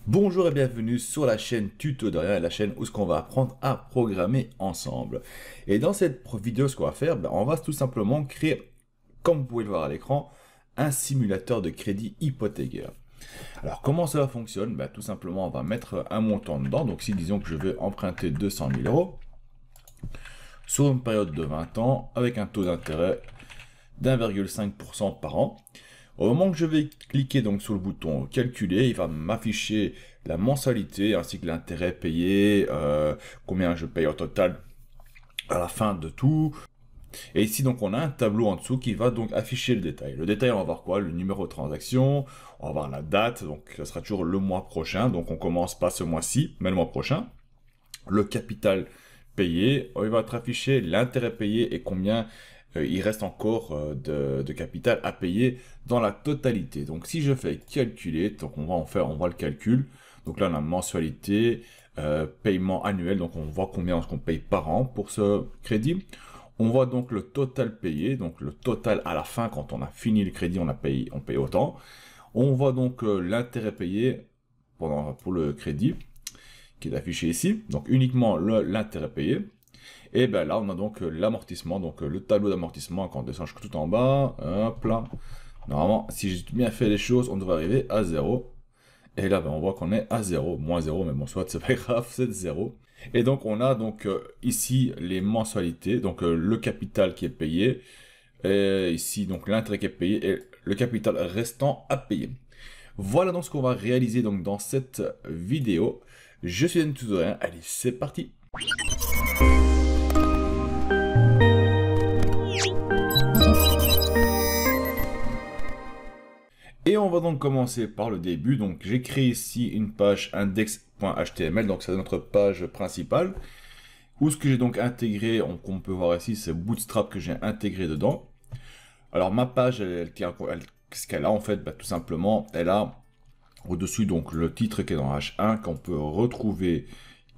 Bonjour et bienvenue sur la chaîne Tutoriel, la chaîne où ce qu'on va apprendre à programmer ensemble. Et dans cette vidéo, ce qu'on va faire, on va tout simplement créer, comme vous pouvez le voir à l'écran, un simulateur de crédit hypothécaire. Alors comment cela fonctionne? Tout simplement, on va mettre un montant dedans. Donc si disons que je veux emprunter 200 000 euros sur une période de 20 ans avec un taux d'intérêt d'1,5% par an. Au moment que je vais cliquer donc sur le bouton calculer, il va m'afficher la mensualité ainsi que l'intérêt payé, combien je paye au total à la fin de tout. Et ici donc on a un tableau en dessous qui va donc afficher le détail. Le détail, on va voir quoi? Le numéro de transaction, on va voir la date, donc ça sera toujours le mois prochain, donc on commence pas ce mois-ci, mais le mois prochain. Le capital payé, il va être affiché l'intérêt payé et combien il reste encore de capital à payer dans la totalité. Donc si je fais calculer, donc on voit le calcul. Donc là on a mensualité, paiement annuel, donc on voit combien on paye par an pour ce crédit. On voit donc le total payé, donc le total à la fin quand on a fini le crédit, on paye autant. On voit donc l'intérêt payé pour le crédit qui est affiché ici, donc uniquement l'intérêt payé. Et ben là, on a donc l'amortissement, donc le tableau d'amortissement, quand on descend tout en bas, hop là. Normalement, si j'ai bien fait les choses, on devrait arriver à 0. Et là, on voit qu'on est à 0, moins 0, mais bon, soit c'est pas grave, c'est 0. Et donc, on a donc ici les mensualités, donc le capital qui est payé, et ici donc l'intérêt qui est payé, et le capital restant à payer. Voilà donc ce qu'on va réaliser donc dans cette vidéo. Je suis Yann Tutoriel, allez, c'est parti. Et on va donc commencer par le début. Donc j'ai créé ici une page index.html, donc c'est notre page principale. Où ce que j'ai donc intégré, qu'on peut voir ici, c'est Bootstrap que j'ai intégré dedans. Alors ma page, qu'est-ce qu'elle a en fait? Tout simplement, elle a au-dessus donc le titre qui est dans H1 qu'on peut retrouver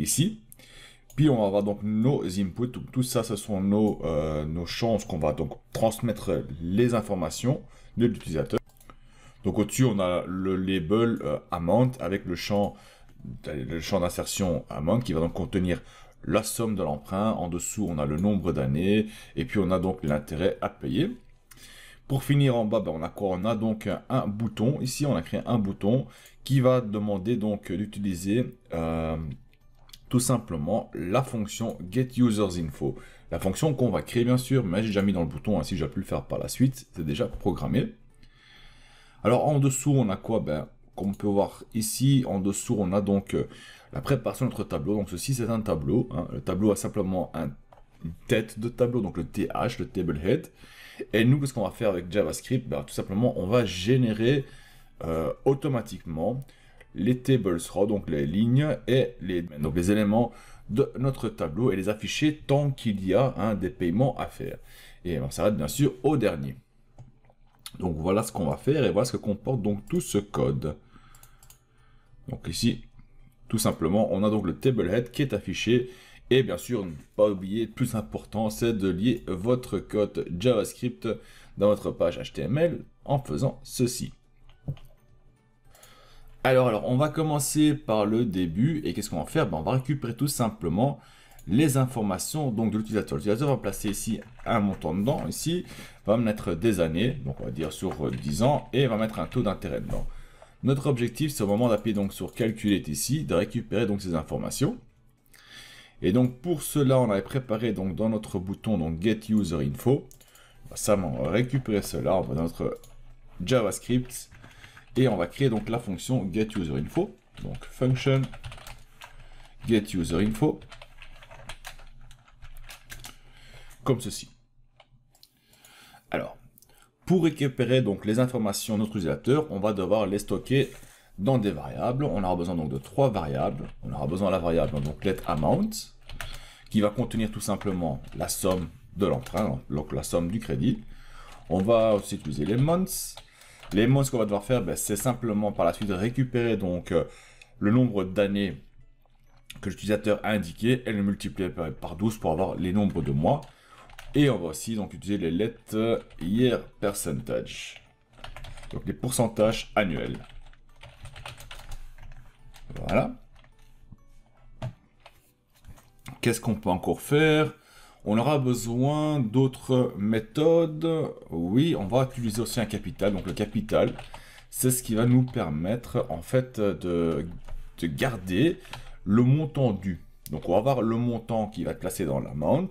ici. Puis on va avoir donc nos inputs, tout ça ce sont nos champs qu'on va donc transmettre les informations de l'utilisateur. Donc au-dessus on a le label amount avec le champ d'insertion amount qui va donc contenir la somme de l'emprunt. En dessous on a le nombre d'années et puis on a donc l'intérêt à payer. Pour finir en bas, on a quoi? On a donc un bouton. Ici, on a créé un bouton qui va demander donc d'utiliser tout simplement la fonction getUsersInfo. La fonction qu'on va créer bien sûr, mais j'ai déjà mis dans le bouton, ainsi j'ai pu le faire par la suite, c'est déjà programmé. Alors en dessous, on a quoi? Comme on peut voir ici, en dessous, on a donc la préparation de notre tableau. Donc ceci, c'est un tableau. Le tableau a simplement une tête de tableau, donc le TH, le table head. Et nous, qu'est-ce qu'on va faire avec JavaScript? Tout simplement, on va générer automatiquement les tables rows, donc les lignes et les éléments de notre tableau et les afficher tant qu'il y a des paiements à faire. Et on s'arrête bien sûr au dernier. Donc voilà ce qu'on va faire et voilà ce que comporte donc tout ce code. Donc ici, tout simplement, on a donc le table head qui est affiché. Et bien sûr, ne pas oublier, le plus important, c'est de lier votre code JavaScript dans votre page HTML en faisant ceci. Alors, on va commencer par le début. Et qu'est-ce qu'on va faire? On va récupérer tout simplement les informations donc, de l'utilisateur. L'utilisateur va placer ici un montant dedans. Ici, va mettre des années, donc on va dire sur 10 ans, et va mettre un taux d'intérêt dedans. Notre objectif, c'est au moment d'appuyer donc sur Calculate ici, de récupérer donc ces informations. Et donc pour cela, on avait préparé donc dans notre bouton donc getUsersInfo. On va récupérer cela, on va dans notre JavaScript et on va créer donc la fonction getUsersInfo. Donc function getUsersInfo comme ceci. Alors, pour récupérer donc les informations de notre utilisateur, on va devoir les stocker dans des variables. On aura besoin donc de 3 variables. On aura besoin de la variable donc letAmount, qui va contenir tout simplement la somme de l'emprunt, donc la somme du crédit. On va aussi utiliser les months. Les months qu'on va devoir faire, c'est simplement par la suite récupérer donc le nombre d'années que l'utilisateur a indiqué et le multiplier par 12 pour avoir les nombres de mois. Et on va aussi donc utiliser les let year percentage, donc les pourcentages annuels. Voilà. Qu'est-ce qu'on peut encore faire? On aura besoin d'autres méthodes. Oui, on va utiliser aussi un capital. Donc le capital, c'est ce qui va nous permettre en fait de garder le montant dû. Donc on va avoir le montant qui va être placé dans l'amount.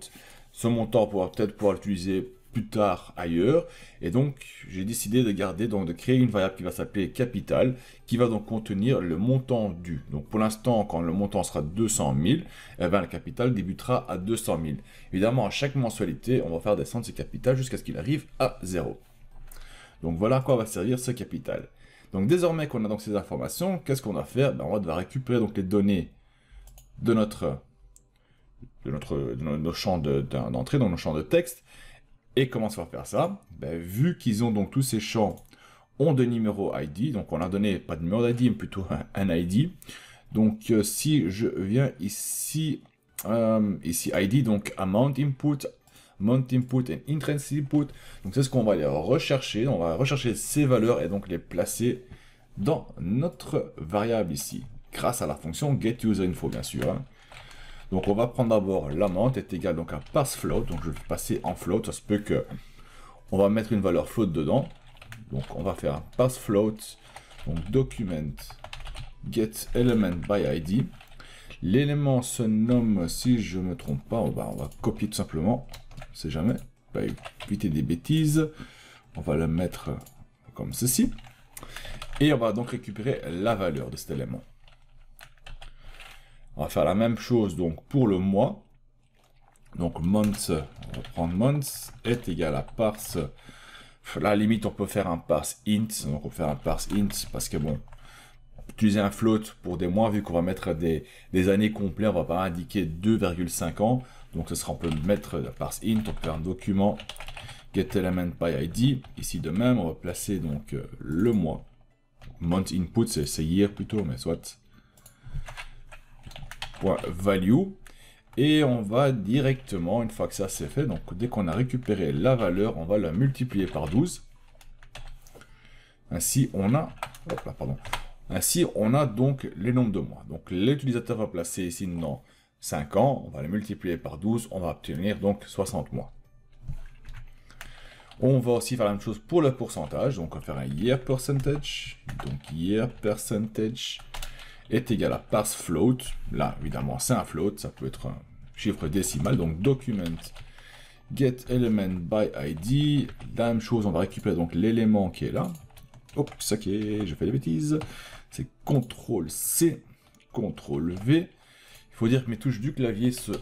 Ce montant, on pourra peut-être pouvoir l'utiliser plus tard ailleurs. Et donc j'ai décidé de garder, donc de créer une variable qui va s'appeler capital, qui va donc contenir le montant dû. Donc pour l'instant, quand le montant sera 200 000, eh ben, le capital débutera à 200 000. Évidemment, à chaque mensualité, on va faire descendre ce capital jusqu'à ce qu'il arrive à 0. Donc voilà à quoi va servir ce capital. Donc désormais qu'on a donc ces informations, qu'est-ce qu'on va faire? Ben, on va devoir récupérer donc les données de nos champs d'entrée, dans nos champs de texte. Et comment ça va faire ça? Ben, vu qu'ils ont donc tous ces champs ont de numéros ID, donc on a donné pas de numéro d'ID, mais plutôt un ID. Donc si je viens ici, ici ID, donc amount input and interest input, donc c'est ce qu'on va aller rechercher. On va rechercher ces valeurs et donc les placer dans notre variable ici, grâce à la fonction getUserInfo bien sûr. Hein. Donc on va prendre d'abord l'amount est égal donc à parseFloat, donc je vais passer en float, ça se peut que on va mettre une valeur float dedans. Donc on va faire un parseFloat, donc document getElementById. L'élément se nomme, si je ne me trompe pas, on va copier tout simplement, on sait jamais, pas éviter des bêtises. On va le mettre comme ceci. Et on va donc récupérer la valeur de cet élément. On va faire la même chose donc pour le mois. Donc month, on va prendre month est égal à parse. La limite on peut faire un parse int. Donc on va faire un parse int parce que bon, utiliser un float pour des mois vu qu'on va mettre des années complètes, on va pas indiquer 2,5 ans. Donc ce sera, on peut mettre la parse int, on peut faire un document getElementById. Ici de même, on va placer donc le mois. Month input c'est year plutôt, mais soit. .value et on va directement, une fois que ça c'est fait, donc dès qu'on a récupéré la valeur, on va la multiplier par 12. Ainsi on a, hop là, pardon. Ainsi on a donc les nombres de mois. Donc l'utilisateur va placer ici dans 5 ans, on va le multiplier par 12, on va obtenir donc 60 mois. On va aussi faire la même chose pour le pourcentage, donc on va faire un year percentage, donc year percentage est égal à parseFloat. Là, évidemment, c'est un float, ça peut être un chiffre décimal. Donc, document getElementById. La même chose, on va récupérer donc l'élément qui est là. Hop, ça qui est, je fais des bêtises. C'est CTRL-C, CTRL-V. Il faut dire que mes touches du clavier sont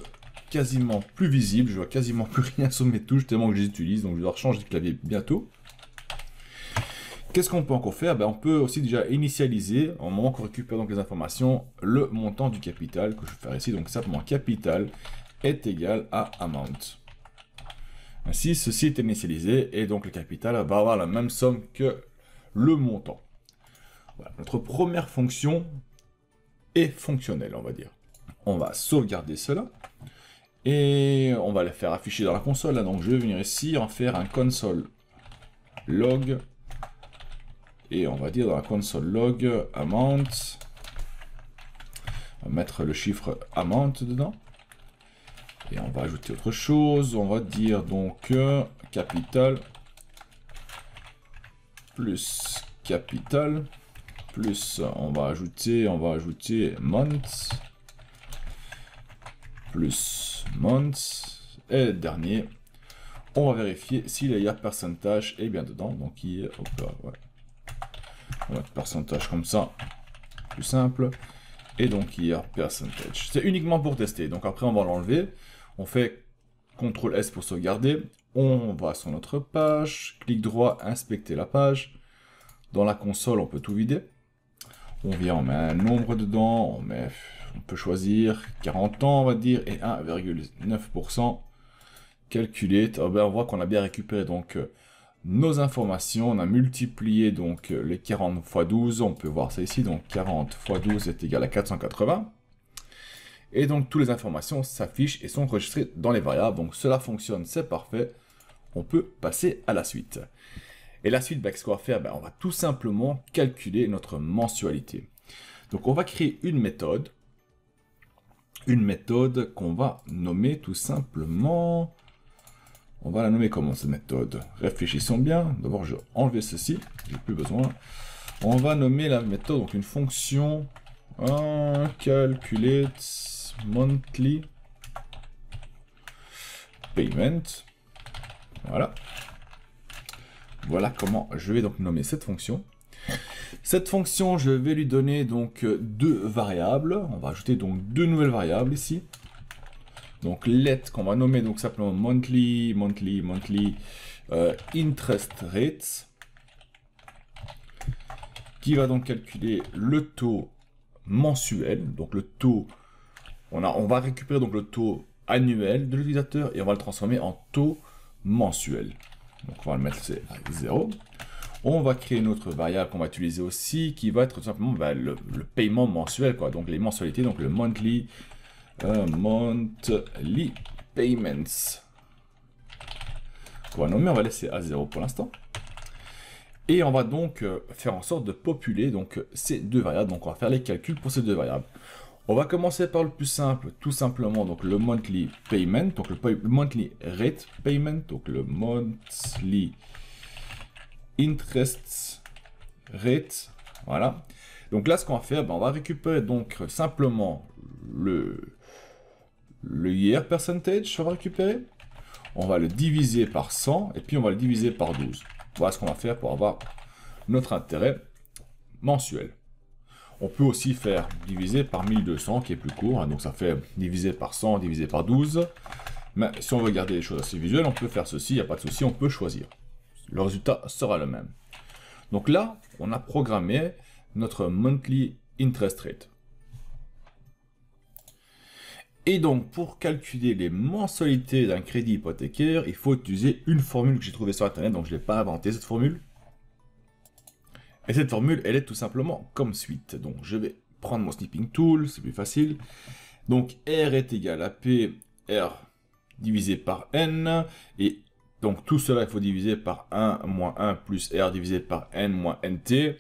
quasiment plus visibles. Je vois quasiment plus rien sur mes touches, tellement que je les utilise. Donc, je vais devoir changer de clavier bientôt. Qu'est-ce qu'on peut encore faire? Ben, on peut aussi déjà initialiser, au moment qu'on récupère donc les informations, le montant du capital, que je vais faire ici. Donc simplement capital est égal à amount. Ainsi, ceci est initialisé et donc le capital va avoir la même somme que le montant. Voilà, notre première fonction est fonctionnelle, on va dire. On va sauvegarder cela et on va le faire afficher dans la console. Donc je vais venir ici en faire un console log. Et on va dire dans la console log amount, on va mettre le chiffre amount dedans. Et on va ajouter autre chose, on va dire donc capital plus capital plus on va ajouter month plus month et le dernier on va vérifier si le year percentage est bien dedans. Donc il est hop là, ouais. On va mettre pourcentage comme ça, plus simple. Et donc year percentage. C'est uniquement pour tester. Donc après on va l'enlever. On fait CTRL S pour sauvegarder. On va sur notre page, clic droit, inspecter la page. Dans la console, on peut tout vider. On vient, on met un nombre dedans, on peut choisir 40 ans, on va dire, et 1,9%. Calculate. Oh ben, on voit qu'on a bien récupéré donc nos informations. On a multiplié donc les 40 x 12. On peut voir ça ici. Donc 40 x 12 est égal à 480. Et donc, toutes les informations s'affichent et sont enregistrées dans les variables. Donc, cela fonctionne, c'est parfait. On peut passer à la suite. Et la suite, ce qu'on va faire, on va tout simplement calculer notre mensualité. Donc on va créer une méthode qu'on va nommer tout simplement... On va la nommer comment cette méthode? Réfléchissons bien. D'abord, je vais enlever ceci, j'ai plus besoin. On va nommer la méthode, donc une fonction calculate monthly payment. Voilà. Voilà comment je vais donc nommer cette fonction. Cette fonction, je vais lui donner donc deux variables. On va ajouter donc deux nouvelles variables ici. Donc let qu'on va nommer donc simplement monthly interest rates, qui va donc calculer le taux mensuel. Donc le taux, on va récupérer donc le taux annuel de l'utilisateur et on va le transformer en taux mensuel. Donc on va le mettre à 0. On va créer une autre variable qu'on va utiliser aussi, qui va être tout simplement le paiement mensuel, quoi. Donc les mensualités, donc le monthly payments. On va nommer, on va laisser à 0 pour l'instant. Et on va donc faire en sorte de populer donc ces deux variables. Donc on va faire les calculs pour ces deux variables. On va commencer par le plus simple, tout simplement donc le monthly payment, donc le monthly rate payment, donc le monthly interest rate. Voilà. Donc là, ce qu'on va faire, on va récupérer donc simplement le year percentage, on va récupérer. On va le diviser par 100 et puis on va le diviser par 12. Voilà ce qu'on va faire pour avoir notre intérêt mensuel. On peut aussi faire diviser par 1200 qui est plus court, hein, donc ça fait diviser par 100, diviser par 12. Mais si on veut garder les choses assez visuelles, on peut faire ceci, il n'y a pas de souci, on peut choisir. Le résultat sera le même. Donc là, on a programmé notre monthly interest rate. Et donc, pour calculer les mensualités d'un crédit hypothécaire, il faut utiliser une formule que j'ai trouvée sur Internet, donc je ne l'ai pas inventée, cette formule. Et cette formule, elle est tout simplement comme suite. Donc, je vais prendre mon snipping tool, c'est plus facile. Donc, R est égal à P, R divisé par N, et donc tout cela, il faut diviser par 1 moins 1 plus R divisé par N moins NT.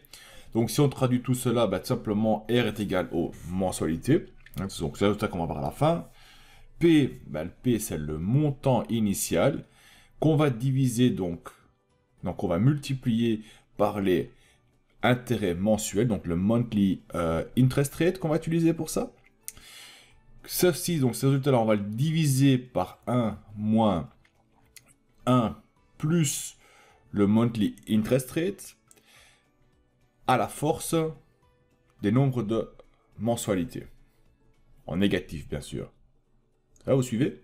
Donc, si on traduit tout cela, tout simplement, R est égal aux mensualités. Donc, c'est le résultat qu'on va voir à la fin. P, le P, c'est le montant initial qu'on va diviser, donc on va multiplier par les intérêts mensuels, donc le monthly interest rate qu'on va utiliser pour ça. Ceci, donc ce résultat-là, on va le diviser par 1 moins 1 plus le monthly interest rate à la force des nombres de mensualités. En négatif, bien sûr. Là, vous suivez?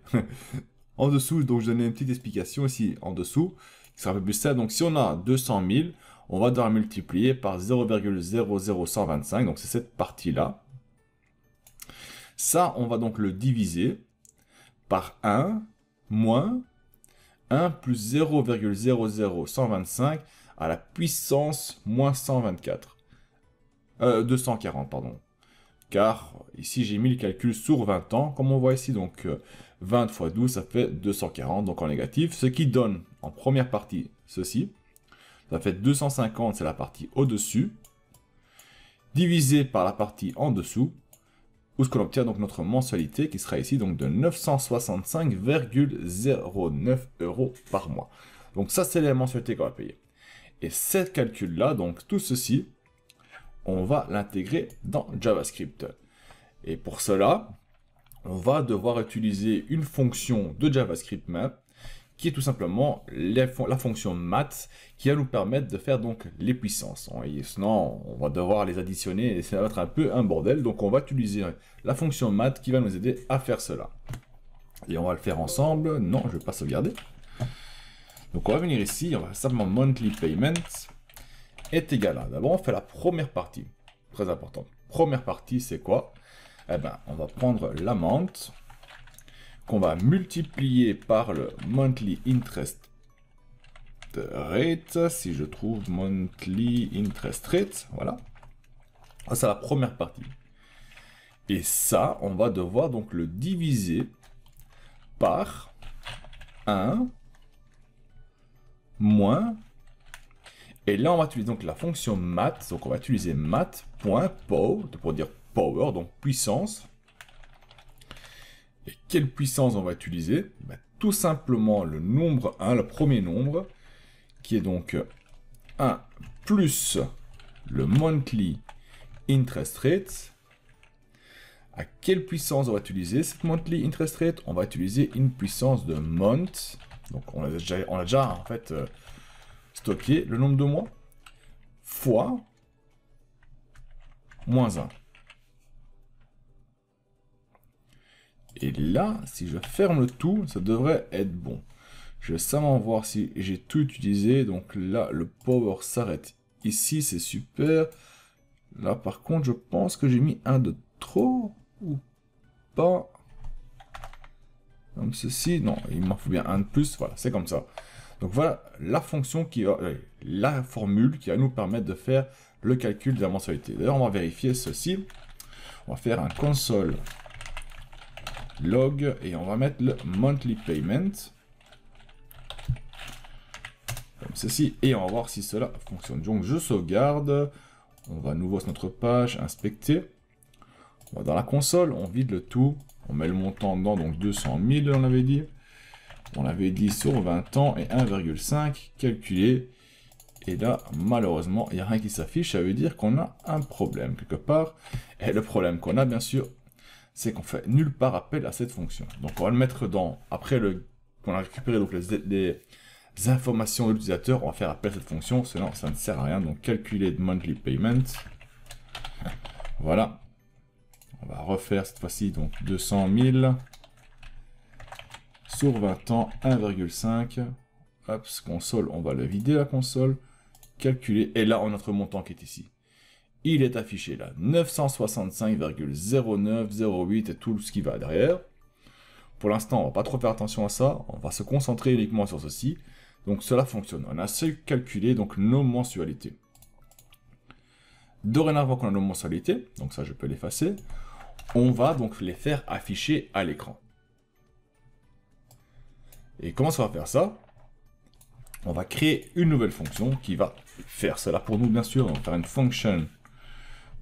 En dessous, donc je donne une petite explication ici en dessous, qui sera un peu plus simple. Donc si on a 200 000, on va devoir multiplier par 0,00125, donc c'est cette partie-là. Ça, on va donc le diviser par 1 moins 1 plus 0,00125 à la puissance moins 124. 240, pardon. Car ici j'ai mis le calcul sur 20 ans, comme on voit ici, donc 20 fois 12, ça fait 240, donc en négatif, ce qui donne en première partie ceci, ça fait 250, c'est la partie au-dessus, divisé par la partie en dessous, où ce qu'on obtient donc notre mensualité, qui sera ici donc de 965,09 € par mois. Donc ça, c'est la mensualité qu'on va payer. Et cette calcul-là, donc tout ceci, on va l'intégrer dans JavaScript. Et pour cela, on va devoir utiliser une fonction de JavaScript Map, qui est tout simplement la fonction math, qui va nous permettre de faire donc les puissances. Et sinon, on va devoir les additionner et ça va être un peu un bordel. Donc on va utiliser la fonction math qui va nous aider à faire cela. Et on va le faire ensemble. Non, je ne vais pas sauvegarder. Donc on va venir ici, on va simplement monthly payment est égal à. D'abord, on fait la première partie. Très important. Première partie, c'est quoi? Eh bien, on va prendre l'amount qu'on va multiplier par le monthly interest rate. Si je trouve monthly interest rate, voilà. Ça, c'est la première partie. Et ça, on va devoir donc le diviser par 1 moins. Et là, on va utiliser donc la fonction math. Donc, on va utiliser math.pow pour dire power, donc puissance. Et quelle puissance on va utiliser? Ben, tout simplement le nombre 1, le premier nombre, qui est donc 1 plus le monthly interest rate. À quelle puissance on va utiliser cette monthly interest rate? On va utiliser une puissance de month. Donc on a déjà en fait stocké le nombre de mois fois moins 1. Et là, si je ferme le tout, ça devrait être bon. Je vais seulement voir si j'ai tout utilisé. Donc là, le power s'arrête ici, c'est super. Là, par contre, je pense que j'ai mis un de trop ou pas. Comme ceci, non, il m'en faut bien un de plus. Voilà, c'est comme ça. Donc voilà la fonction qui va, la formule qui va nous permettre de faire le calcul de la mensualité. D'ailleurs, on va vérifier ceci. On va faire un console log et on va mettre le monthly payment comme ceci et on va voir si cela fonctionne. Donc je sauvegarde, on va à nouveau sur notre page, inspecter, on va dans la console, on vide le tout, on met le montant dedans, donc 200 000 on avait dit sur 20 ans et 1,5 calculé. Et là, malheureusement, il n'y a rien qui s'affiche, ça veut dire qu'on a un problème quelque part. Et le problème qu'on a, bien sûr, c'est qu'on fait nulle part appel à cette fonction. Donc on va le mettre dans, après qu'on a récupéré donc les informations de l'utilisateur, on va faire appel à cette fonction, sinon ça ne sert à rien. Donc calculer de monthly payment. Voilà. On va refaire cette fois-ci donc 200 000 sur 20 ans, 1,5. Hop, console, on va le vider la console. Calculer, et là on a notre montant qui est ici. Il est affiché là, 965,0908 et tout ce qui va derrière. Pour l'instant, on va pas trop faire attention à ça, on va se concentrer uniquement sur ceci. Donc cela fonctionne, on a su calculer donc nos mensualités. Dorénavant qu'on a nos mensualités, donc ça je peux l'effacer, on va donc les faire afficher à l'écran. Et comment ça va faire ça? On va créer une nouvelle fonction qui va faire cela pour nous, bien sûr. On va faire une function.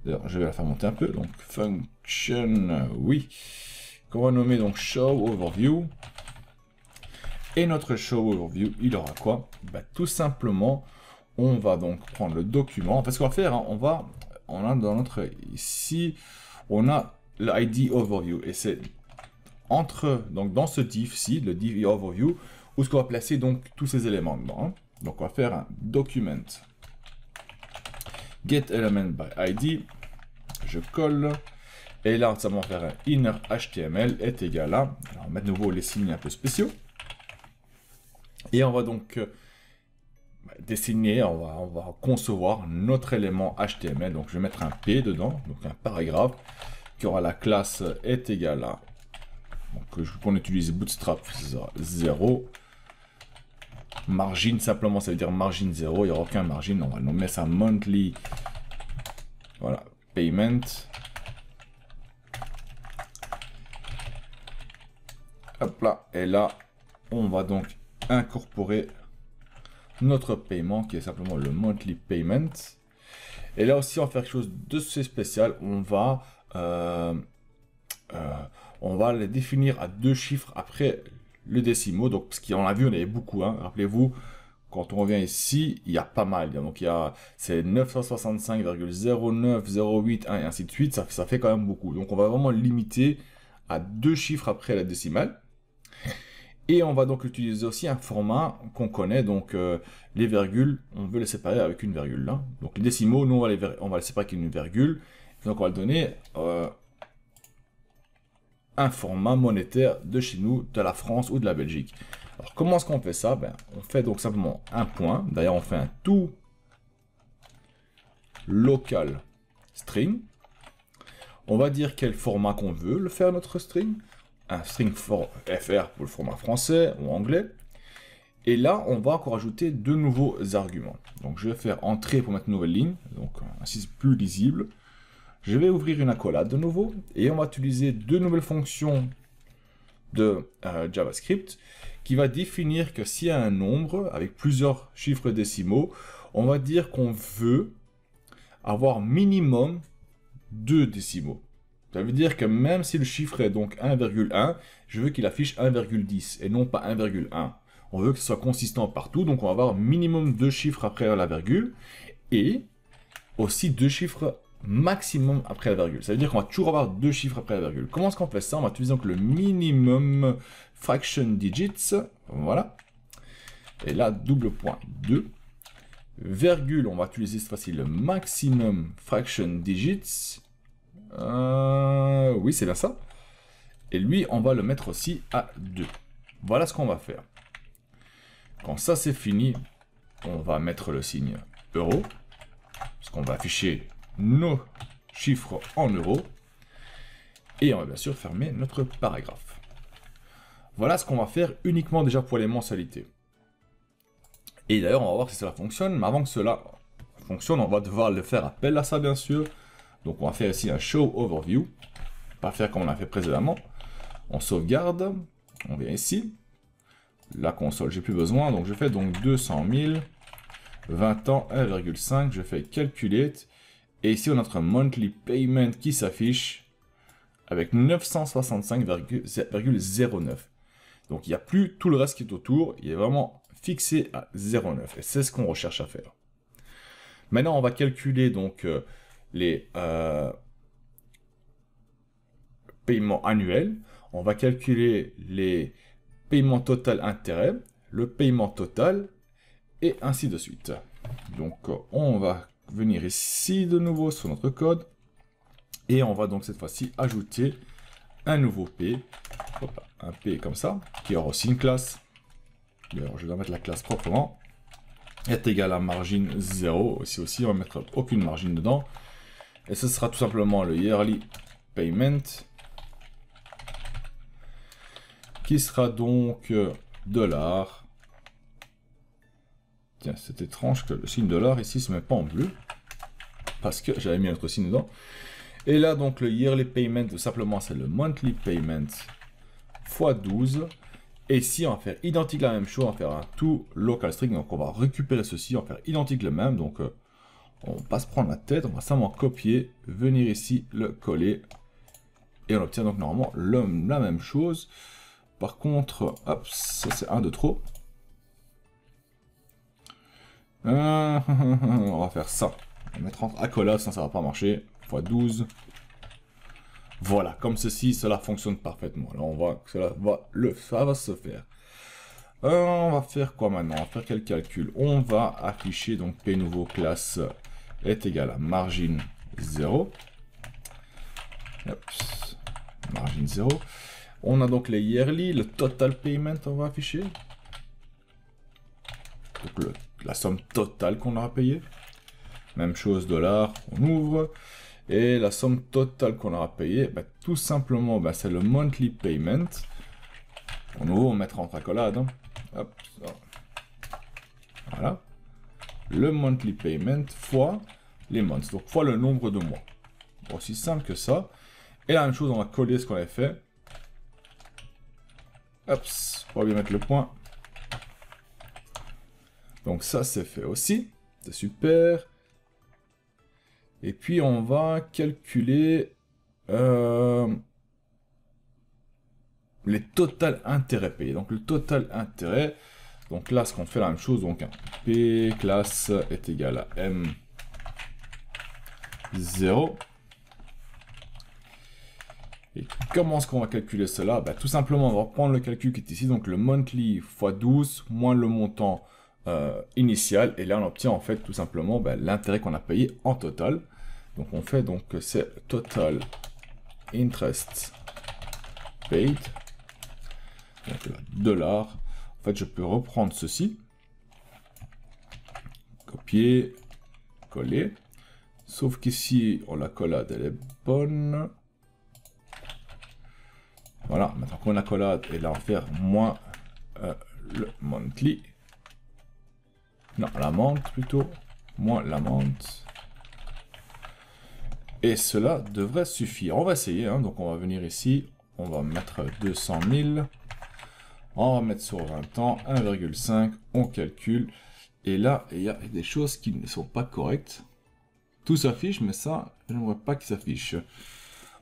D'ailleurs, je vais la faire monter un peu. Donc, function, oui. Qu'on va nommer donc show overview. Et notre show overview, il aura quoi? Bah, tout simplement, on va donc prendre le document. En fait, ce qu'on va faire, hein, on a dans notre, ici, on a l'ID overview. Et c'est donc dans ce div-ci, le div overview, où ce qu'on va placer donc tous ces éléments dedans. Hein. Donc on va faire un document get element by ID. Je colle. Et là, ça va faire un inner HTML est égal à. Alors, on met de nouveau les signes un peu spéciaux. Et on va donc dessiner, on va concevoir notre élément HTML. Donc je vais mettre un P dedans, donc un paragraphe qui aura la classe est égal à. Donc on utilise Bootstrap 0. Margin, simplement, ça veut dire margin 0. Il n'y aura aucun margin. On va nommer ça monthly. Voilà, payment. Hop là. Et là, on va donc incorporer notre paiement qui est simplement le monthly payment. Et là aussi, on va faire quelque chose de spécial. On va les définir à 2 chiffres après le décimo. Donc, parce qu'on a vu, on avait beaucoup. Hein. Rappelez-vous, quand on revient ici, il y a pas mal. Donc, c'est 965,09081 et ainsi de suite. Ça fait quand même beaucoup. Donc, on va vraiment limiter à 2 chiffres après la décimale. Et on va donc utiliser aussi un format qu'on connaît. Donc, les virgules, on veut les séparer avec une virgule. Là. Donc, les décimaux, nous, on va les séparer avec une virgule. Donc, on va le donner un format monétaire de chez nous, de la France ou de la Belgique. Alors, comment est-ce qu'on fait ça? On fait donc simplement un point. D'ailleurs, on fait un tout local string. On va dire quel format qu'on veut le faire notre string. Un string FR pour le format français ou anglais. Et là, on va encore ajouter 2 nouveaux arguments. Donc, je vais faire entrée pour mettre une nouvelle ligne. Donc, ainsi c'est plus lisible. Je vais ouvrir une accolade de nouveau et on va utiliser 2 nouvelles fonctions de JavaScript qui va définir que s'il y a un nombre avec plusieurs chiffres décimaux, On va dire qu'on veut avoir minimum 2 décimaux. Ça veut dire que même si le chiffre est donc 1,1, je veux qu'il affiche 1,10 et non pas 1,1. On veut que ce soit consistant partout, donc on va avoir minimum 2 chiffres après la virgule et aussi 2 chiffres maximum après la virgule. Ça veut dire qu'on va toujours avoir 2 chiffres après la virgule. Comment est-ce qu'on fait ça? On va utiliser donc le minimum fraction digits. Voilà. Et là, double point 2. Virgule, on va utiliser cette fois-ci le maximum fraction digits. Oui, c'est bien ça. Et lui, on va le mettre aussi à 2. Voilà ce qu'on va faire. Quand ça c'est fini, on va mettre le signe euro. Parce qu'on va afficher nos chiffres en euros. Et on va bien sûr fermer notre paragraphe. Voilà ce qu'on va faire uniquement déjà pour les mensualités. Et d'ailleurs, on va voir si cela fonctionne. Mais avant que cela fonctionne, on va devoir le faire appel à ça bien sûr. Donc on va faire ici un show overview. Pas faire comme on a fait précédemment. On sauvegarde. On vient ici. La console, j'ai plus besoin. Donc je fais donc 200 000. 20 ans, 1,5. Je fais calculate. Et ici on a notre monthly payment qui s'affiche avec 965,09. Donc il n'y a plus tout le reste qui est autour. Il est vraiment fixé à 0,9. Et c'est ce qu'on recherche à faire. Maintenant on va calculer donc les paiements annuels. On va calculer les paiements total intérêt, le paiement total, et ainsi de suite. Donc on va venir ici de nouveau sur notre code, et on va donc cette fois-ci ajouter un nouveau P, hop, un P comme ça, qui aura aussi une classe. D'ailleurs, je dois mettre la classe proprement, est égal à margin 0, ici aussi on va mettre aucune margine dedans, et ce sera tout simplement le yearly payment, qui sera donc dollar. Tiens, c'est étrange que le signe dollar ici se met pas en bleu, parce que j'avais mis un autre signe dedans. Et là donc le yearly payment, tout simplement c'est le monthly payment x 12. Et ici on va faire identique la même chose, on va faire un to local string, donc on va récupérer ceci, on va faire identique le même, donc on va pas se prendre la tête, on va simplement copier, venir ici, le coller, et on obtient donc normalement la même chose. Par contre, hop, ça c'est un de trop. On va faire ça. On va mettre entre accolades, sinon ça va pas marcher. X 12. Voilà, comme ceci, cela fonctionne parfaitement. Là, on voit que ça va se faire. On va faire quoi maintenant? On va faire quel calcul? On va afficher donc P nouveau classe est égal à margin 0. Hop, margin 0. On a donc les yearly, le total payment, on va afficher. Donc la somme totale qu'on aura payée. Même chose, dollar, on ouvre. Et la somme totale qu'on aura payée, bah, tout simplement, bah, c'est le monthly payment. On ouvre, on mettra entre accolades. Hein. Hop, ça. Voilà. Le monthly payment fois les months, donc fois le nombre de mois. Aussi simple que ça. Et la même chose, on va coller ce qu'on avait fait. Hop, on va bien mettre le point. Donc ça c'est fait aussi, c'est super. Et puis on va calculer les total intérêts payés. Donc le total intérêt, donc là ce qu'on fait la même chose, donc un P classe est égal à M 0. Et comment est-ce qu'on va calculer cela? Bah, tout simplement on va prendre le calcul qui est ici, donc le monthly x 12 moins le montant initial, et là on obtient en fait tout simplement bah, l'intérêt qu'on a payé en total. Donc on fait donc que c'est total interest paid, donc dollar. En fait je peux reprendre ceci, copier, coller, sauf qu'ici la collade elle est bonne. Voilà, maintenant qu'on a collade, et là on va faire moins le monthly. Non, l'amount plutôt. Moins l'amount. Et cela devrait suffire. On va essayer. Hein. Donc on va venir ici. On va mettre 200 000. On va mettre sur 20 ans. 1,5. On calcule. Et là, il y a des choses qui ne sont pas correctes. Tout s'affiche, mais ça, je ne vois pas qu'il s'affiche.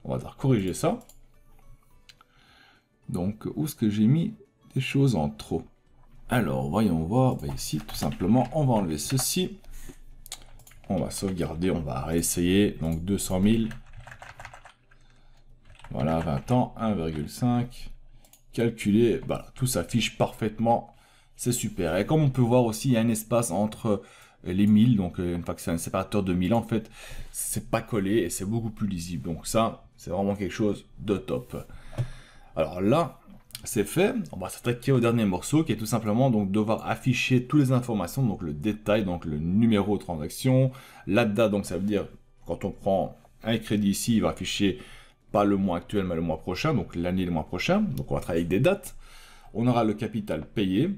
On va devoir corriger ça. Donc, où est-ce que j'ai mis des choses en trop? Alors, voyons voir. Ben, ici, tout simplement, on va enlever ceci. On va sauvegarder, on va réessayer. Donc, 200 000. Voilà, 20 ans, 1,5. Calculer, voilà, tout s'affiche parfaitement. C'est super. Et comme on peut voir aussi, il y a un espace entre les 1000. Donc, une fois que c'est un séparateur de 1000, en fait, c'est pas collé et c'est beaucoup plus lisible. Donc, ça, c'est vraiment quelque chose de top. Alors là, c'est fait. On va s'attaquer au dernier morceau qui est tout simplement donc devoir afficher toutes les informations, donc le détail, donc le numéro de transaction, la date, donc ça veut dire quand on prend un crédit ici, il va afficher pas le mois actuel mais le mois prochain, donc l'année et le mois prochain. Donc on va travailler avec des dates. On aura le capital payé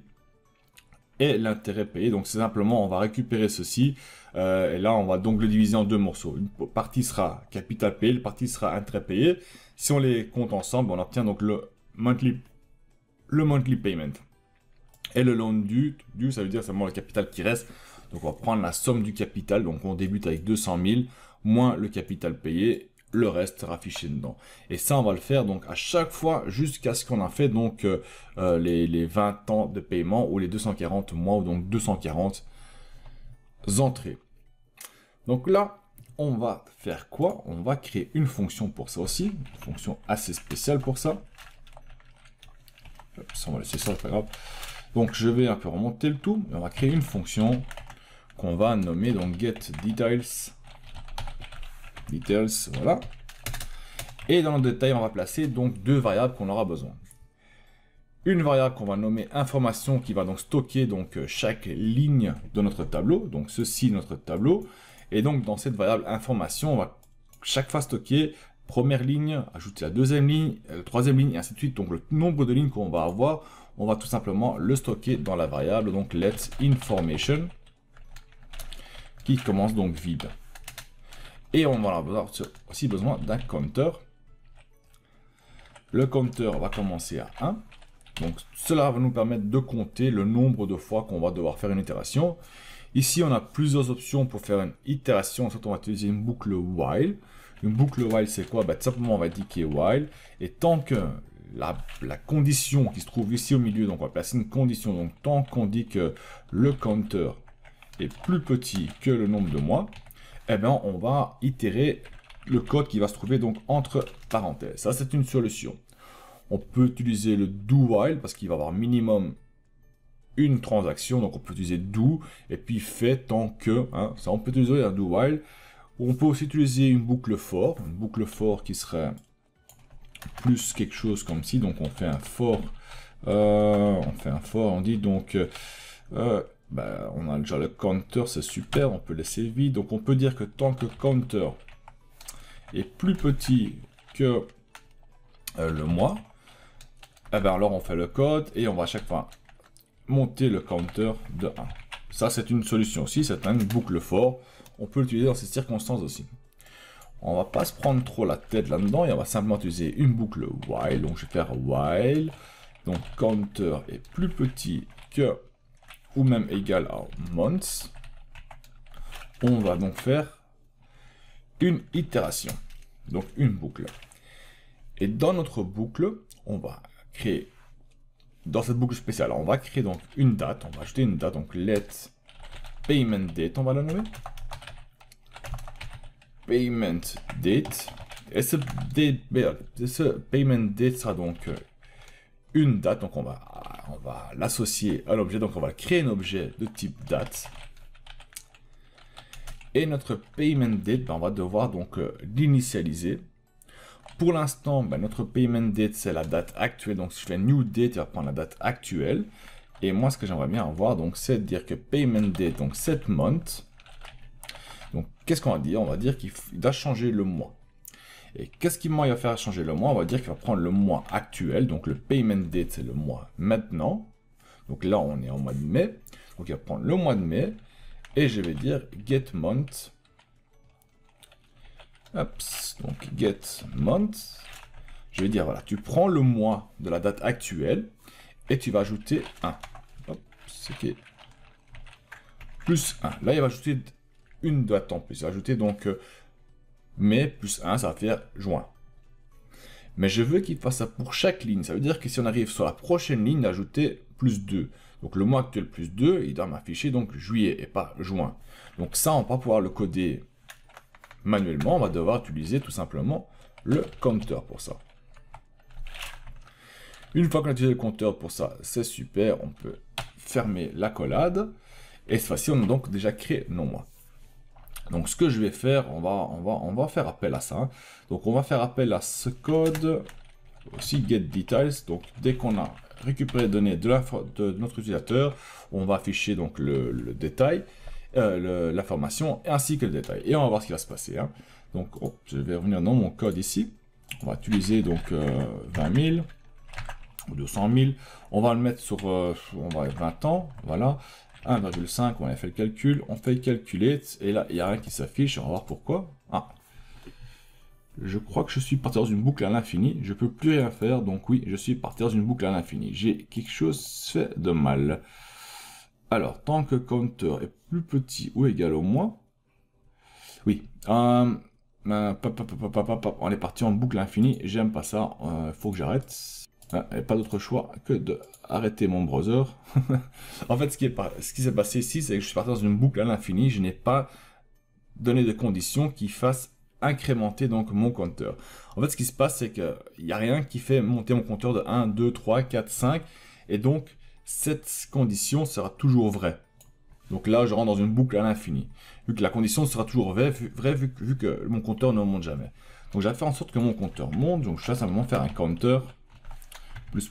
et l'intérêt payé. Donc c'est simplement on va récupérer ceci et là on va donc le diviser en deux morceaux. Une partie sera capital payé, la partie sera intérêt payé. Si on les compte ensemble, on obtient donc le monthly payment. Et le loan due, ça veut dire seulement le capital qui reste. Donc on va prendre la somme du capital, donc on débute avec 200 000, moins le capital payé, le reste sera affiché dedans. Et ça on va le faire donc à chaque fois jusqu'à ce qu'on a fait donc les 20 ans de paiement ou les 240 mois ou donc 240 entrées. Donc là, on va faire quoi? On va créer une fonction pour ça aussi, une fonction assez spéciale pour ça. On va laisser ça, c'est pas grave. Donc je vais un peu remonter le tout, et on va créer une fonction qu'on va nommer donc getDetails. Voilà. Et dans le détail, on va placer donc deux variables qu'on aura besoin. Une variable qu'on va nommer information qui va donc stocker donc chaque ligne de notre tableau, donc ceci notre tableau. Et donc dans cette variable information, on va chaque fois stocker première ligne, ajouter la deuxième ligne, la troisième ligne, et ainsi de suite. Donc le nombre de lignes qu'on va avoir, on va tout simplement le stocker dans la variable, donc let information, qui commence donc vide. Et on va avoir aussi besoin d'un counter. Le counter va commencer à 1. Donc cela va nous permettre de compter le nombre de fois qu'on va devoir faire une itération. Ici, on a plusieurs options pour faire une itération. Ensuite, on va utiliser une boucle while. Une boucle while, c'est quoi? Tout simplement, on va indiquer while. Et tant que la condition qui se trouve ici au milieu, donc on va placer une condition. Donc tant qu'on dit que le counter est plus petit que le nombre de mois, eh bien, on va itérer le code qui va se trouver donc entre parenthèses. Ça, c'est une solution. On peut utiliser le do while parce qu'il va avoir minimum une transaction, donc on peut utiliser do et puis fait tant que, hein, ça on peut utiliser un do while. On peut aussi utiliser une boucle for qui serait plus quelque chose comme ci, donc on fait un for, on dit donc, on a déjà le counter, c'est super, on peut laisser vide, donc on peut dire que tant que counter est plus petit que le mois, eh ben alors on fait le code et on va à chaque fois monter le counter de 1. Ça, c'est une solution aussi, c'est une boucle for. On peut l'utiliser dans ces circonstances aussi. On va pas se prendre trop la tête là-dedans et on va simplement utiliser une boucle while. Donc, je vais faire while. Donc, counter est plus petit que ou même égal à months. On va donc faire une itération. Donc, une boucle. Et dans notre boucle, on va créer dans cette boucle spéciale, on va créer donc une date, on va ajouter une date, donc let payment date, on va la nommer. Payment date. Et ce payment date sera donc une date, donc on va l'associer à l'objet, donc on va créer un objet de type date. Et notre payment date, on va devoir donc l'initialiser. Pour l'instant, notre payment date, c'est la date actuelle. Donc, si je fais new date, il va prendre la date actuelle. Et moi, ce que j'aimerais bien avoir, donc, c'est de dire que payment date, donc, cette month. Donc, qu'est-ce qu'on va dire? On va dire qu'il doit changer le mois. Et qu'est-ce qu'il va faire changer le mois? On va dire qu'il va prendre le mois actuel. Donc, le payment date, c'est le mois maintenant. Donc, là, on est en mois de mai. Donc, il va prendre le mois de mai. Et je vais dire get month. Donc get month, je vais dire voilà, tu prends le mois de la date actuelle et tu vas ajouter 1. Ok. plus 1. Là, il va ajouter une date en plus. Il va ajouter donc mai plus 1, ça va faire juin. Mais je veux qu'il fasse ça pour chaque ligne. Ça veut dire que si on arrive sur la prochaine ligne, d'ajouter plus 2. Donc le mois actuel plus 2, il doit m'afficher donc juillet et pas juin. Donc ça, on va pas pouvoir le coder manuellement. On va devoir utiliser tout simplement le compteur pour ça. Une fois qu'on a utilisé le compteur pour ça, c'est super. On peut fermer l'accolade. Et cette fois-ci, on a donc déjà créé nos mois. Donc ce que je vais faire, on va faire appel à ça. Hein. Donc on va faire appel à ce code, aussi get details. Donc dès qu'on a récupéré les données de notre utilisateur, on va afficher donc le détail, l'information ainsi que le détail. Et on va voir ce qui va se passer. Hein. Donc je vais revenir dans mon code ici. On va utiliser donc 20 000 ou 200 000. On va le mettre sur 20 ans. Voilà. 1,5, on a fait le calcul, on fait calculer, et là, il n'y a rien qui s'affiche, on va voir pourquoi. Ah, je crois que je suis parti dans une boucle à l'infini, je peux plus rien faire, donc oui, je suis parti dans une boucle à l'infini. J'ai quelque chose fait de mal. Alors, tant que compteur est plus petit ou égal au moins, oui, on est parti en boucle infinie, j'aime pas ça, faut que j'arrête. Et pas d'autre choix que d'arrêter mon browser. En fait, ce qui s'est passé ici, c'est que je suis parti dans une boucle à l'infini. Je n'ai pas donné de conditions qui fassent incrémenter donc mon compteur. En fait, ce qui se passe, c'est qu'il n'y a rien qui fait monter mon compteur de 1, 2, 3, 4, 5. Et donc, cette condition sera toujours vraie. Donc là, je rentre dans une boucle à l'infini. Vu que la condition sera toujours vraie, vu que mon compteur ne monte jamais. Donc, je vais faire en sorte que mon compteur monte. Donc, je vais simplement faire un counter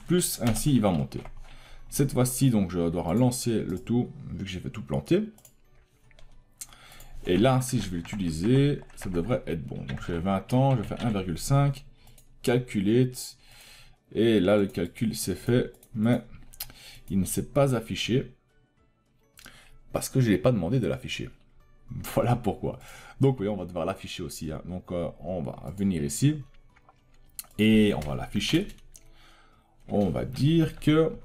plus, ainsi il va monter. Cette fois-ci, donc je dois relancer le tout, vu que j'ai fait tout planter. Et là, si je vais l'utiliser, ça devrait être bon. Donc je fais 20 ans, je fais 1,5, calculate, et là le calcul s'est fait, mais il ne s'est pas affiché, parce que je n'ai pas demandé de l'afficher. Voilà pourquoi. Donc oui, on va devoir l'afficher aussi. Hein. Donc on va venir ici, et on va l'afficher. On va dire que,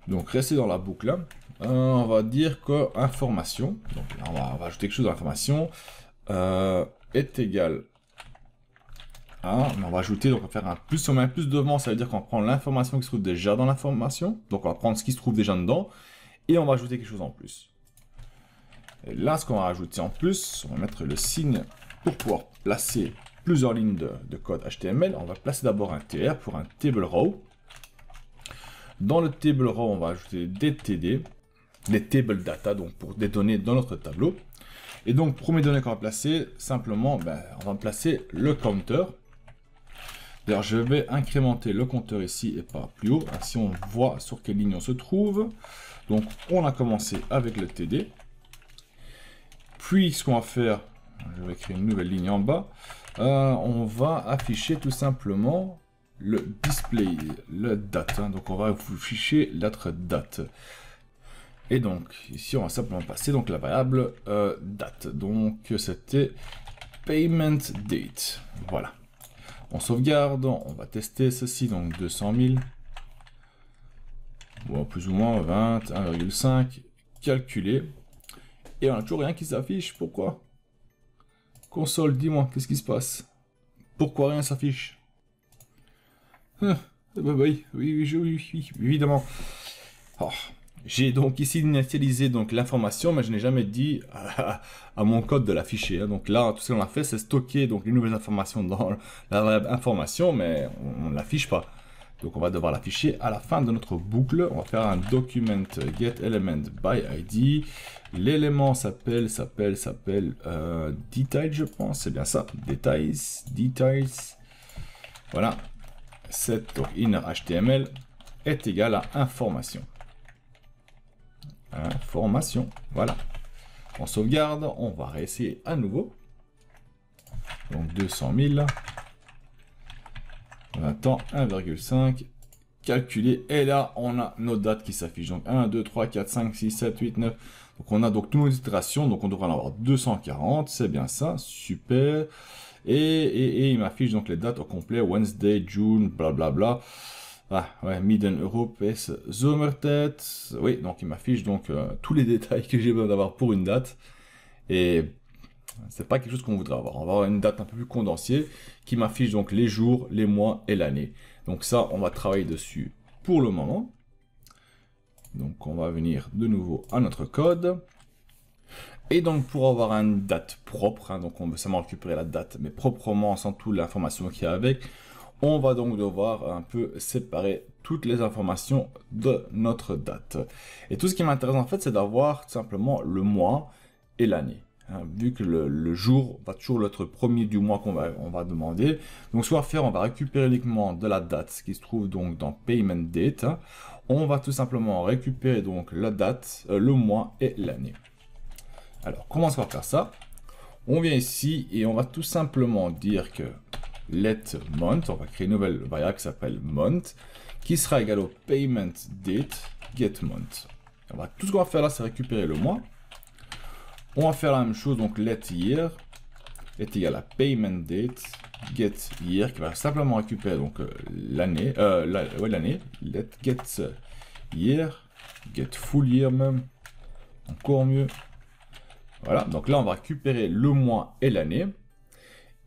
donc rester dans la boucle, hein. On va dire que information, donc là on va ajouter quelque chose dans l'information, est égal à, on va ajouter, donc on va faire un plus, si on met un plus devant, ça veut dire qu'on prend l'information qui se trouve déjà dans l'information, donc on va prendre ce qui se trouve déjà dedans, et on va ajouter quelque chose en plus. Et là, ce qu'on va rajouter en plus, on va mettre le signe pour pouvoir placer plusieurs lignes de code HTML. On va placer d'abord un TR pour un table row. Dans le table row, on va ajouter des TD, des table data, donc pour des données dans notre tableau. Et donc, pour mes données qu'on va placer, simplement, on va placer le counter. D'ailleurs, je vais incrémenter le compteur ici et pas plus haut. Ainsi, on voit sur quelle ligne on se trouve. Donc, on a commencé avec le TD. Puis, ce qu'on va faire, je vais créer une nouvelle ligne en bas. On va afficher tout simplement le display, le date. Hein. Donc on va afficher notre date. Et donc ici on va simplement passer donc la variable date. Donc c'était payment date. Voilà. On sauvegarde, on va tester ceci, donc 200 000. Bon, plus ou moins 20, 1,5. Calculer. Et on n'a toujours rien qui s'affiche. Pourquoi ? Console, dis-moi, qu'est-ce qui se passe? Pourquoi rien s'affiche? Oui, évidemment. Oh, j'ai donc ici initialisé l'information, mais je n'ai jamais dit à mon code de l'afficher. Hein. Donc là, tout ce qu'on a fait, c'est stocker donc, les nouvelles informations dans la variable information, mais on ne l'affiche pas. Donc on va devoir l'afficher à la fin de notre boucle. On va faire un document get element by ID. L'élément s'appelle detail, je pense, c'est bien ça, details. Voilà. Set inner HTML est égal à information. Information, voilà. On sauvegarde, on va réessayer à nouveau. Donc 200 000. On attend 1,5. Calculer. Et là, on a nos dates qui s'affichent. Donc 1, 2, 3, 4, 5, 6, 7, 8, 9. Donc on a donc toutes nos itérations. Donc on devrait en avoir 240. C'est bien ça. Super. Et il m'affiche donc les dates au complet. Wednesday, June, blablabla. Ah, ouais, Midden Europe est Zomertijd. Oui, donc il m'affiche donc tous les détails que j'ai besoin d'avoir pour une date. Et c'est pas quelque chose qu'on voudrait avoir. On va avoir une date un peu plus condensée qui m'affiche donc les jours, les mois et l'année. Donc ça, on va travailler dessus pour le moment. Donc on va venir de nouveau à notre code. Et donc pour avoir une date propre, hein, donc on veut seulement récupérer la date, mais proprement sans toute l'information qu'il y a avec, on va donc devoir un peu séparer toutes les informations de notre date. Et tout ce qui m'intéresse en fait, c'est d'avoir simplement le mois et l'année. Hein, vu que le jour va toujours être le premier du mois qu'on va demander. Donc ce qu'on va faire, on va récupérer uniquement de la date qui se trouve donc dans Payment Date. Hein. On va tout simplement récupérer donc la date, le mois et l'année. Alors comment on va faire ça? On vient ici et on va tout simplement dire que let month, on va créer une nouvelle variable qui s'appelle month, qui sera égale au payment date get month. Tout ce qu'on va faire là, c'est récupérer le mois. On va faire la même chose, donc let year est égal à payment date get year, qui va simplement récupérer donc l'année, l'année, let get year, get full year même, encore mieux. Voilà, donc là on va récupérer le mois et l'année.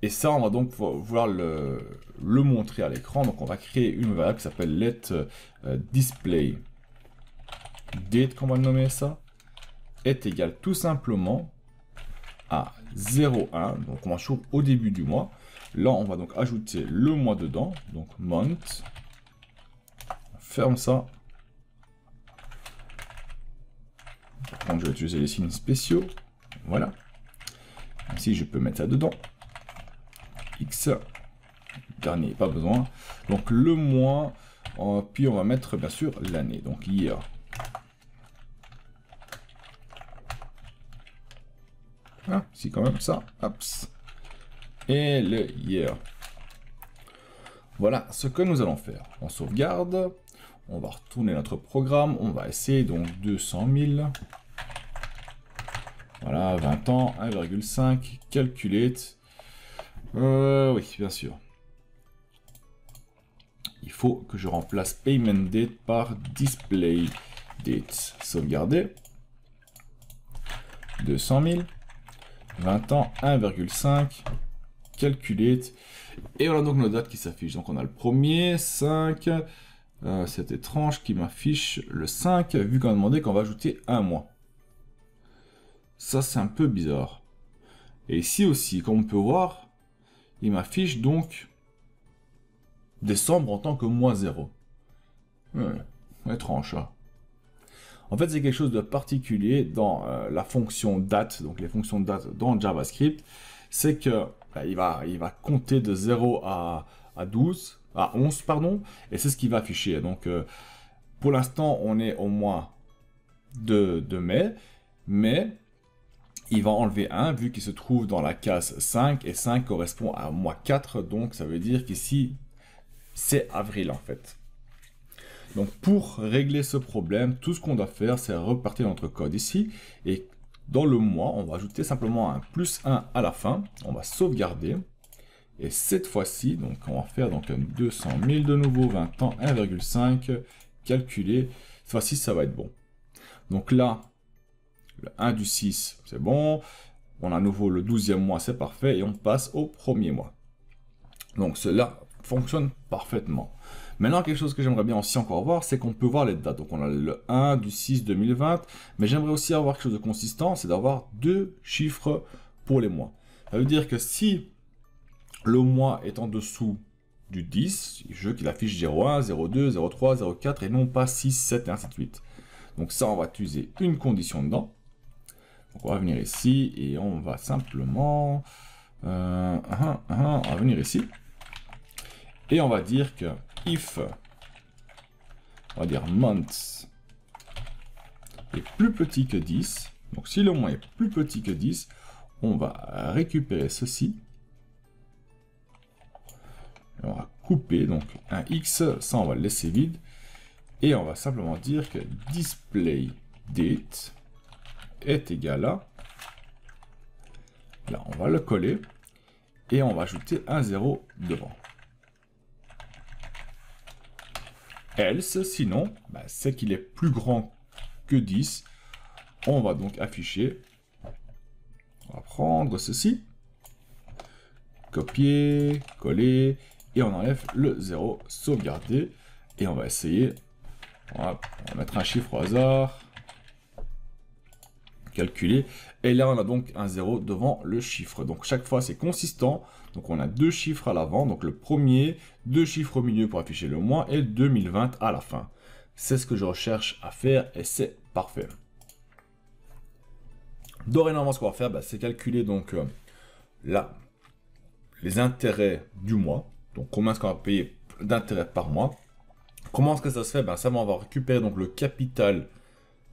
Et ça, on va donc vouloir le montrer à l'écran. Donc on va créer une variable qui s'appelle let display date, qu'on va nommer ça, est égal tout simplement à 0,1. Donc on va chauffer au début du mois. Là, on va donc ajouter le mois dedans. Donc month. On ferme ça. Par contre, je vais utiliser les signes spéciaux. Voilà. Ici, je peux mettre ça dedans. X. Dernier, pas besoin. Donc le mois. Puis on va mettre bien sûr l'année. Donc year. Ah, si quand même ça. Hops. Et le year. Voilà ce que nous allons faire. On sauvegarde. On va retourner notre programme. On va essayer donc 200 000. Voilà, 20 ans, 1,5. Calculate. Oui, bien sûr. Il faut que je remplace payment date par display date. Sauvegarder. 200 000. 20 ans, 1,5. Calculate. Et voilà donc nos dates qui s'affichent. Donc on a le premier, 5. C'est étrange qui m'affiche le 5, vu qu'on a demandé qu'on va ajouter un mois. Ça, c'est un peu bizarre. Et ici aussi, comme on peut voir, il m'affiche donc décembre en tant que mois 0. Étrange, ça. En fait, c'est quelque chose de particulier dans la fonction date, donc les fonctions de date dans JavaScript, c'est que il va compter de 0 à 12, à 11, pardon, et c'est ce qu'il va afficher. Donc, pour l'instant, on est au mois de mai, mais il va enlever 1, vu qu'il se trouve dans la case 5, et 5 correspond à mois 4, donc ça veut dire qu'ici, c'est avril, en fait. Donc, pour régler ce problème, tout ce qu'on doit faire, c'est repartir notre code ici, et dans le mois, on va ajouter simplement un +1 à la fin, on va sauvegarder, et cette fois-ci, donc on va faire donc 200 000 de nouveau, 20 ans, 1,5, calculer, cette fois-ci, ça va être bon. Donc là, le 1 du 6, c'est bon, on a à nouveau le 12e mois, c'est parfait, et on passe au premier mois. Donc cela fonctionne parfaitement. Maintenant, quelque chose que j'aimerais bien aussi encore voir, c'est qu'on peut voir les dates. Donc on a le 1 du 6 2020, mais j'aimerais aussi avoir quelque chose de consistant, c'est d'avoir 2 chiffres pour les mois. Ça veut dire que si le mois est en dessous du 10, je veux qu'il affiche 01, 02, 03, 04 et non pas 6, 7 et ainsi de suite. Donc ça, on va utiliser une condition dedans. Donc on va venir ici et on va simplement... on va venir ici. Et on va dire que if, on va dire month est plus petit que 10. Donc si le mois est plus petit que 10, on va récupérer ceci. Et on va couper donc un X, ça on va le laisser vide. Et on va simplement dire que display date est égal à... Là, on va le coller. Et on va ajouter un 0 devant. else, sinon, bah, c'est qu'il est plus grand que 10. On va donc afficher. On va prendre ceci. Copier, coller. Et on enlève le 0, sauvegarder. Et on va essayer. On va mettre un chiffre au hasard. Calculer. Et là, on a donc un 0 devant le chiffre. Donc, chaque fois, c'est consistant. Donc, on a deux chiffres à l'avant. Donc, le premier, deux chiffres au milieu pour afficher le moins et 2020 à la fin. C'est ce que je recherche à faire et c'est parfait. Dorénavant, ce qu'on va faire, bah, c'est calculer donc là, les intérêts du mois. Donc, combien est-ce qu'on va payer d'intérêts par mois. Comment est-ce que ça se fait? Ben, ça, on va récupérer donc le capital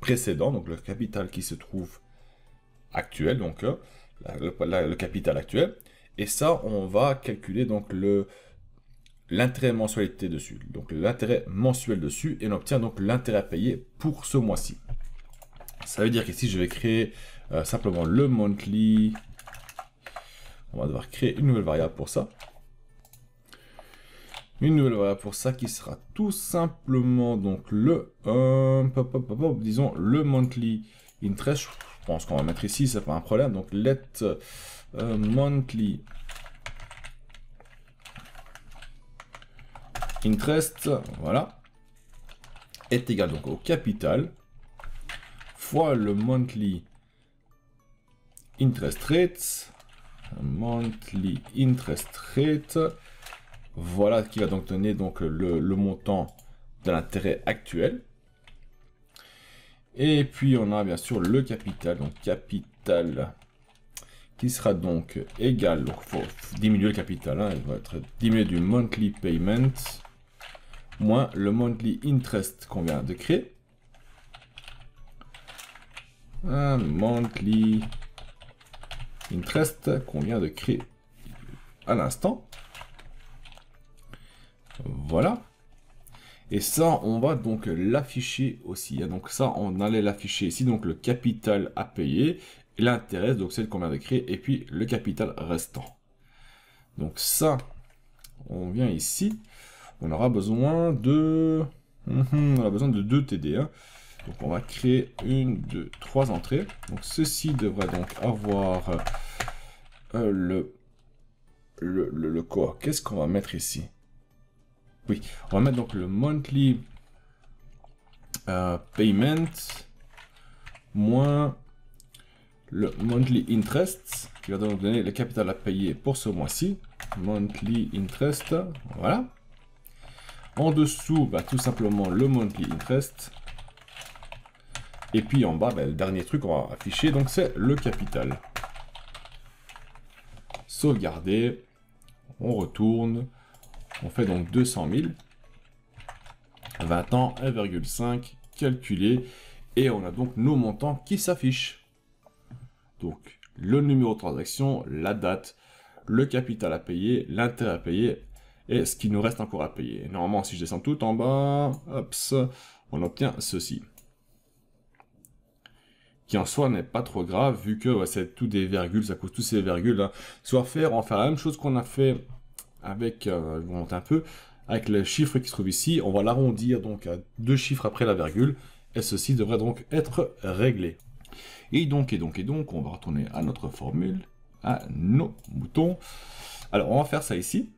précédent, donc le capital qui se trouve actuel, donc le capital actuel. Et ça, on va calculer donc l'intérêt mensualité dessus. Donc l'intérêt mensuel dessus, et on obtient donc l'intérêt à payer pour ce mois-ci. Ça veut dire qu'ici, je vais créer simplement le monthly. On va devoir créer une nouvelle variable pour ça. Une nouvelle variable pour ça qui sera tout simplement donc disons le monthly interest. Je pense qu'on va mettre ici, c'est pas un problème. Donc let monthly interest, voilà, est égal donc au capital fois le monthly interest rate. Monthly interest rate. Voilà qui va donc donner donc le montant de l'intérêt actuel. Et puis on a bien sûr le capital, donc capital qui sera donc égal, donc il faut diminuer le capital, hein, il va être diminué du monthly payment moins le monthly interest qu'on vient de créer. Un monthly interest qu'on vient de créer à l'instant. Voilà. Et ça, on va donc l'afficher aussi. Donc ça, on allait l'afficher ici. Donc le capital à payer. Et l'intérêt, donc c'est le qu'on vient de créer. Et puis le capital restant. Donc ça, on vient ici. On aura besoin de... on aura besoin de 2 TD. Hein. Donc on va créer 1, 2, 3 entrées. Donc ceci devrait donc avoir le quoi? Qu'est-ce qu'on va mettre ici? Oui, on va mettre donc le monthly payment moins le monthly interest qui va donc donner le capital à payer pour ce mois-ci. Monthly interest, voilà. En dessous, bah, tout simplement le monthly interest. Et puis en bas, bah, le dernier truc qu'on va afficher, donc c'est le capital. Sauvegarder, on retourne. On fait donc 200 000, 20 ans, 1,5, calculé, et on a donc nos montants qui s'affichent. Donc, le numéro de transaction, la date, le capital à payer, l'intérêt à payer, et ce qui nous reste encore à payer. Et normalement, si je descends tout en bas, hop, on obtient ceci. Qui en soi n'est pas trop grave, vu que ouais, c'est tout des virgules, ça coûte tous ces virgules. Hein. Soit faire, on va faire la même chose qu'on a fait avec, je vous montre un peu, avec le chiffre qui se trouve ici, on va l'arrondir donc à 2 chiffres après la virgule, et ceci devrait donc être réglé. Et donc, on va retourner à notre formule, à nos moutons. Alors, on va faire ça ici.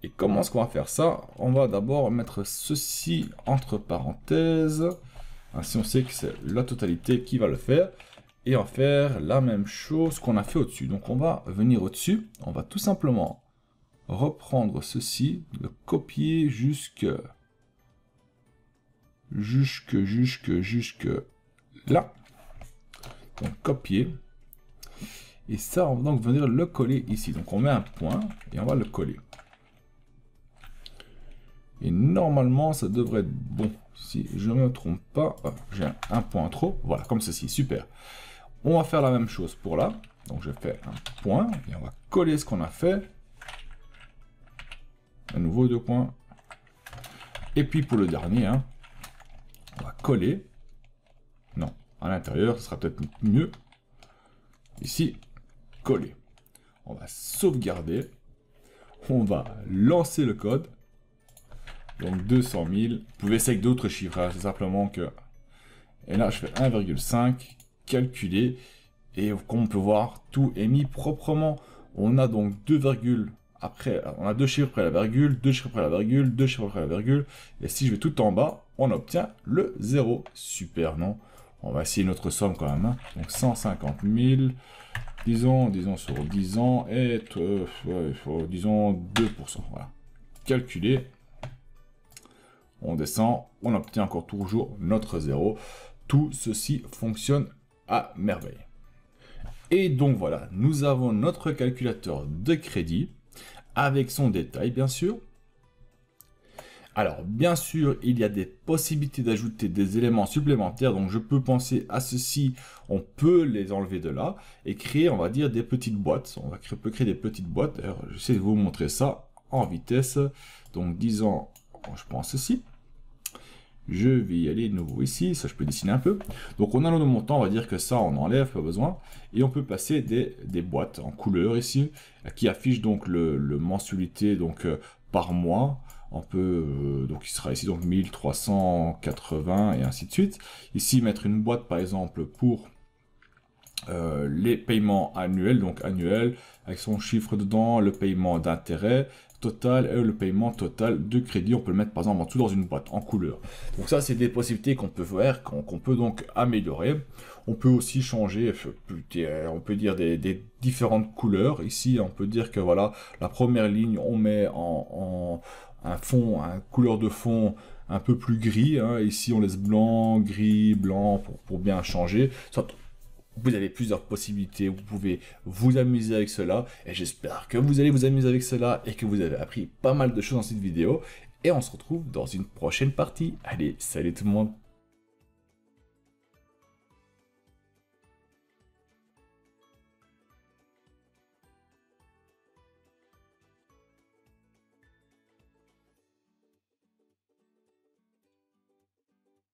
Et comment est-ce qu'on va faire ça? On va d'abord mettre ceci entre parenthèses, ainsi on sait que c'est la totalité qui va le faire, et on va faire la même chose qu'on a fait au-dessus. Donc, on va venir au-dessus, on va tout simplement reprendre ceci, le copier jusque là. Donc copier. Et ça, on va donc venir le coller ici. Donc on met un point et on va le coller. Et normalement, ça devrait être bon. Si je ne me trompe pas, j'ai un point trop. Voilà, comme ceci, super. On va faire la même chose pour là. Donc je fais un point et on va coller ce qu'on a fait. À nouveau 2 points. Et puis pour le dernier, hein, on va coller. Non, à l'intérieur, ce sera peut-être mieux. Ici, coller. On va sauvegarder. On va lancer le code. Donc 200 000. Vous pouvez essayer avec d'autres chiffres, hein. C'est simplement que... Et là, je fais 1,5, calculer. Et comme on peut voir, tout est mis proprement. On a donc 2 virgules après, on a 2 chiffres après la virgule, 2 chiffres après la virgule, 2 chiffres après la virgule. Et si je vais tout en bas, on obtient le 0. Super, non? On va essayer notre somme quand même, hein. Donc 150 000, disons sur 10 ans, et disons 2%. Voilà. Calculer. On descend, on obtient encore toujours notre 0. Tout ceci fonctionne à merveille. Et donc voilà, nous avons notre calculateur de crédit, avec son détail bien sûr. Alors bien sûr, il y a des possibilités d'ajouter des éléments supplémentaires, donc je peux penser à ceci, on peut les enlever de là, et créer, on va dire, des petites boîtes. On peut créer des petites boîtes, d'ailleurs, j'essaie de vous montrer ça en vitesse. Donc disons, je prends ceci. Je vais y aller de nouveau ici, ça je peux dessiner un peu. Donc on a nos montants, on va dire que ça on enlève, pas besoin. Et on peut passer des boîtes en couleur ici, qui affichent donc le mensualité donc, par mois. On peut, donc il sera ici donc 1380 et ainsi de suite. Ici mettre une boîte par exemple pour les paiements annuels, donc annuel, avec son chiffre dedans, le paiement d'intérêt total et le paiement total de crédit. On peut le mettre par exemple en dessous dans une boîte en couleur. Donc ça c'est des possibilités qu'on peut faire, qu'on peut donc améliorer. On peut aussi changer, on peut dire des différentes couleurs. Ici on peut dire que voilà, la première ligne on met en un couleur de fond un peu plus gris, hein. Ici on laisse blanc, gris, blanc pour bien changer. Vous avez plusieurs possibilités, vous pouvez vous amuser avec cela, et j'espère que vous allez vous amuser avec cela, et que vous avez appris pas mal de choses dans cette vidéo, et on se retrouve dans une prochaine partie. Allez, salut tout le monde!